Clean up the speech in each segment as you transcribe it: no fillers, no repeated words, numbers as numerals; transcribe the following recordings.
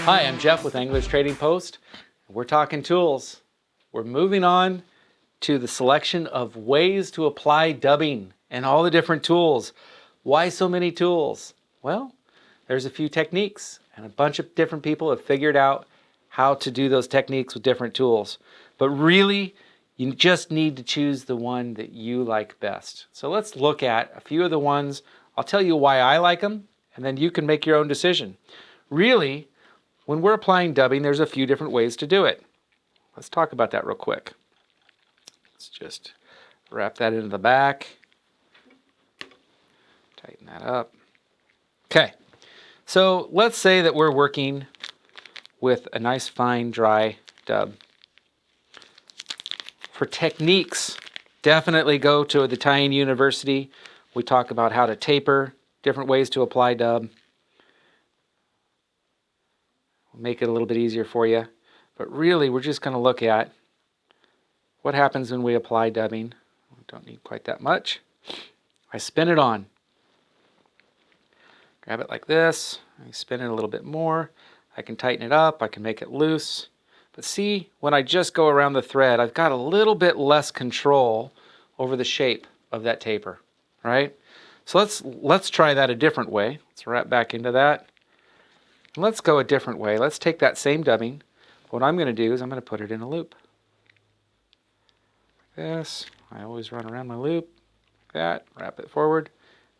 Hi, I'm Jeff with Anglers Trading Post. We're talking tools. We're moving on to the selection of ways to apply dubbing and all the different tools. Why so many tools? Well, there's a few techniques and a bunch of different people have figured out how to do those techniques with different tools. But really, you just need to choose the one that you like best. So let's look at a few of the ones. I'll tell you why I like them, and then you can make your own decision. Really, when we're applying dubbing, there's a few different ways to do it. Let's talk about that real quick. Let's just wrap that into the back. Tighten that up. Okay, so let's say that we're working with a nice fine dry dub. For techniques, definitely go to the Tying University. We talk about how to taper, different ways to apply dub. We'll make it a little bit easier for you. But really, we're just going to look at what happens when we apply dubbing. We don't need quite that much. I spin it on. Grab it like this. I spin it a little bit more. I can tighten it up. I can make it loose. But see, when I just go around the thread, I've got a little bit less control over the shape of that taper, right? So let's try that a different way. Let's wrap back into that. Let's go a different way. Let's take that same dubbing. What I'm going to do is I'm going to put it in a loop. Like this. I always run around my loop. Like that. Wrap it forward.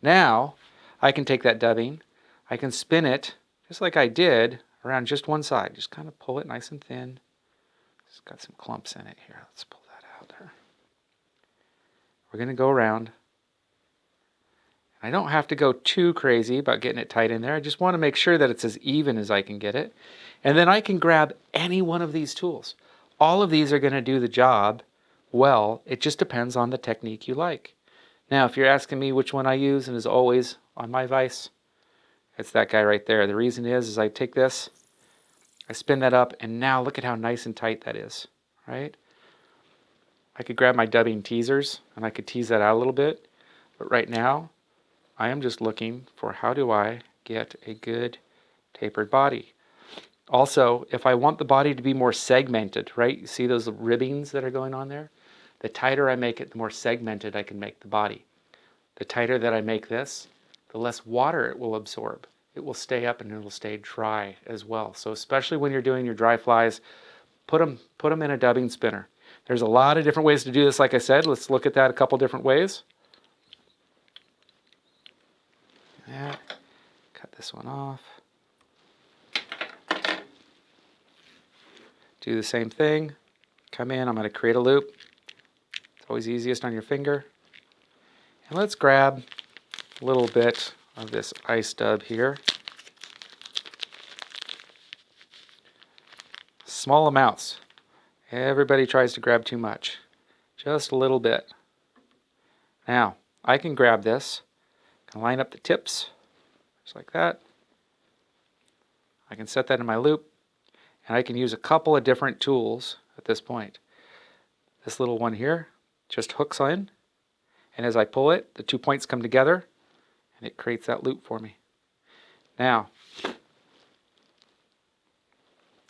Now, I can take that dubbing. I can spin it, just like I did, around just one side. Just kind of pull it nice and thin. It's got some clumps in it here. Let's pull that out there. We're going to go around. I don't have to go too crazy about getting it tight in there. I just want to make sure that it's as even as I can get it. And then I can grab any one of these tools. All of these are going to do the job well. It just depends on the technique you like. Now, if you're asking me which one I use, and is always on my vise, it's that guy right there. The reason is I take this, I spin that up, and now look at how nice and tight that is, right? I could grab my dubbing teasers, and I could tease that out a little bit. But right now, I am just looking for how do I get a good tapered body. Also, if I want the body to be more segmented, right? You see those ribbings that are going on there? The tighter I make it, the more segmented I can make the body. The tighter that I make this, the less water it will absorb. It will stay up and it will stay dry as well. So especially when you're doing your dry flies, put them in a dubbing spinner. There's a lot of different ways to do this, like I said. Let's look at that a couple different ways. Yeah. Cut this one off. Do the same thing. Come in, I'm going to create a loop. It's always easiest on your finger. And let's grab a little bit of this ice dub here. Small amounts. Everybody tries to grab too much. Just a little bit. Now, I can grab this. I can line up the tips, just like that. I can set that in my loop. And I can use a couple of different tools at this point. This little one here just hooks in. And as I pull it, the 2 points come together and it creates that loop for me. Now,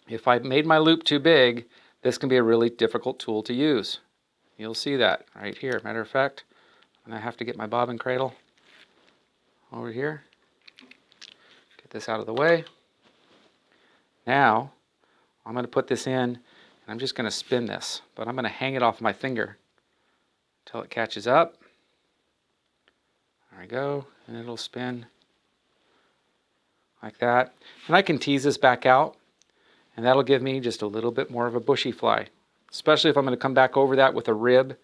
if I made my loop too big, this can be a really difficult tool to use. You'll see that right here. Matter of fact, I'm going to have to get my bobbin cradle over here. Get this out of the way. Now, I'm going to put this in, and I'm just going to spin this, but I'm going to hang it off my finger until it catches up. There we go, and it'll spin like that. And I can tease this back out, and that'll give me just a little bit more of a bushy fly, especially if I'm going to come back over that with a rib.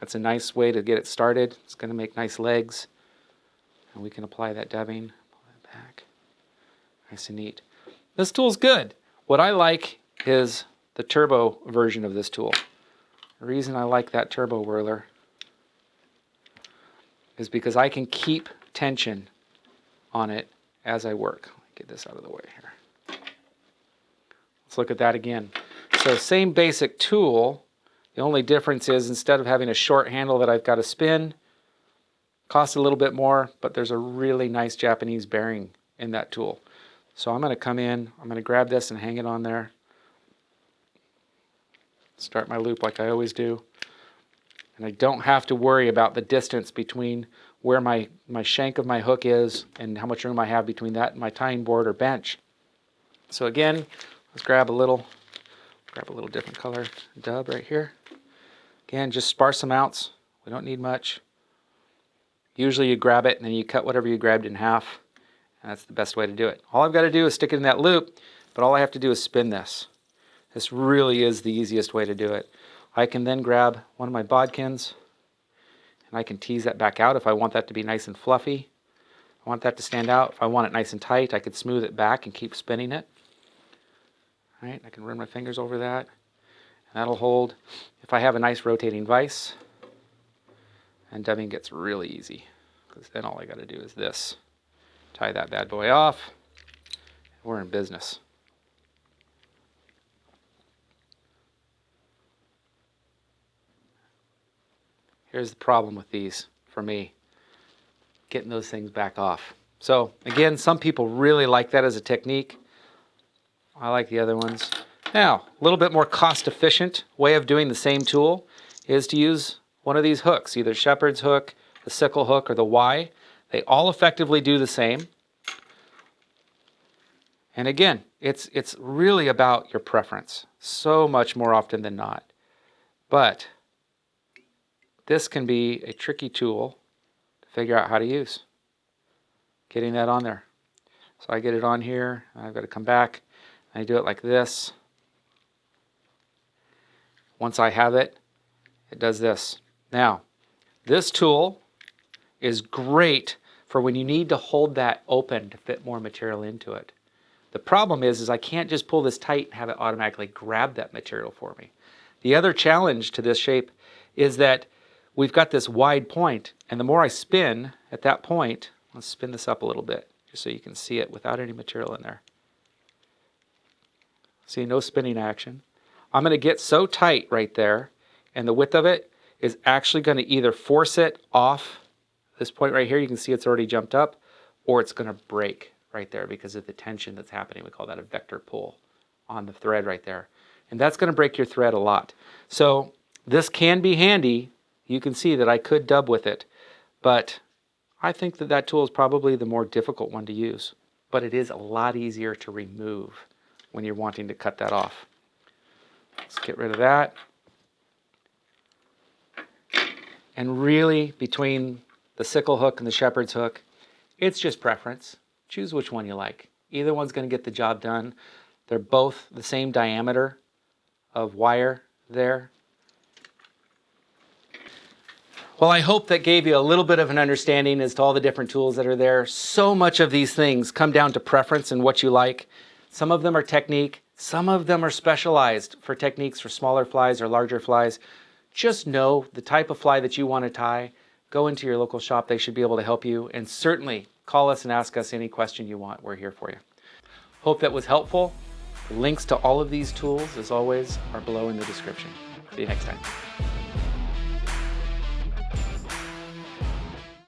That's a nice way to get it started. It's going to make nice legs, and we can apply that dubbing. Pull that back. Nice and neat. This tool's good. What I like is the turbo version of this tool. The reason I like that turbo whirler is because I can keep tension on it as I work. Get this out of the way here. Let's look at that again. So same basic tool. The only difference is instead of having a short handle that I've got to spin, costs a little bit more, but there's a really nice Japanese bearing in that tool. So I'm going to come in, I'm going to grab this and hang it on there. Start my loop like I always do. And I don't have to worry about the distance between where my shank of my hook is and how much room I have between that and my tying board or bench. So again, let's grab a little different color dub right here. Again, just sparse amounts. We don't need much. Usually you grab it and then you cut whatever you grabbed in half. And that's the best way to do it. All I've got to do is stick it in that loop, but all I have to do is spin this. This really is the easiest way to do it. I can then grab one of my bodkins and I can tease that back out if I want that to be nice and fluffy. I want that to stand out. If I want it nice and tight, I could smooth it back and keep spinning it. All right, I can run my fingers over that. And that'll hold. If I have a nice rotating vise, and dubbing gets really easy, because then all I got to do is this. Tie that bad boy off. We're in business. Here's the problem with these for me, getting those things back off. So again, some people really like that as a technique. I like the other ones. Now, a little bit more cost-efficient way of doing the same tool is to use one of these hooks, either shepherd's hook, the sickle hook, or the Y. They all effectively do the same. And again, it's really about your preference, so much more often than not. But this can be a tricky tool to figure out how to use. Getting that on there. So I get it on here, and I've got to come back, and I do it like this. Once I have it, it does this. Now, this tool is great for when you need to hold that open to fit more material into it. The problem is I can't just pull this tight and have it automatically grab that material for me. The other challenge to this shape is that we've got this wide point, and the more I spin at that point, let's spin this up a little bit just so you can see it without any material in there. See, no spinning action. I'm going to get so tight right there, and the width of it is actually going to either force it off this point right here, you can see it's already jumped up, or it's going to break right there because of the tension that's happening. We call that a vector pull on the thread right there. And that's going to break your thread a lot. So this can be handy. You can see that I could dub with it, but I think that that tool is probably the more difficult one to use. But it is a lot easier to remove when you're wanting to cut that off. Let's get rid of that. And really, between the sickle hook and the shepherd's hook, it's just preference. Choose which one you like. Either one's going to get the job done. They're both the same diameter of wire there. Well, I hope that gave you a little bit of an understanding as to all the different tools that are there. So much of these things come down to preference and what you like. Some of them are technique. Some of them are specialized for techniques for smaller flies or larger flies. Just know the type of fly that you want to tie. Go into your local shop. They should be able to help you. And certainly call us and ask us any question you want. We're here for you. Hope that was helpful. The links to all of these tools, as always, are below in the description. See you next time.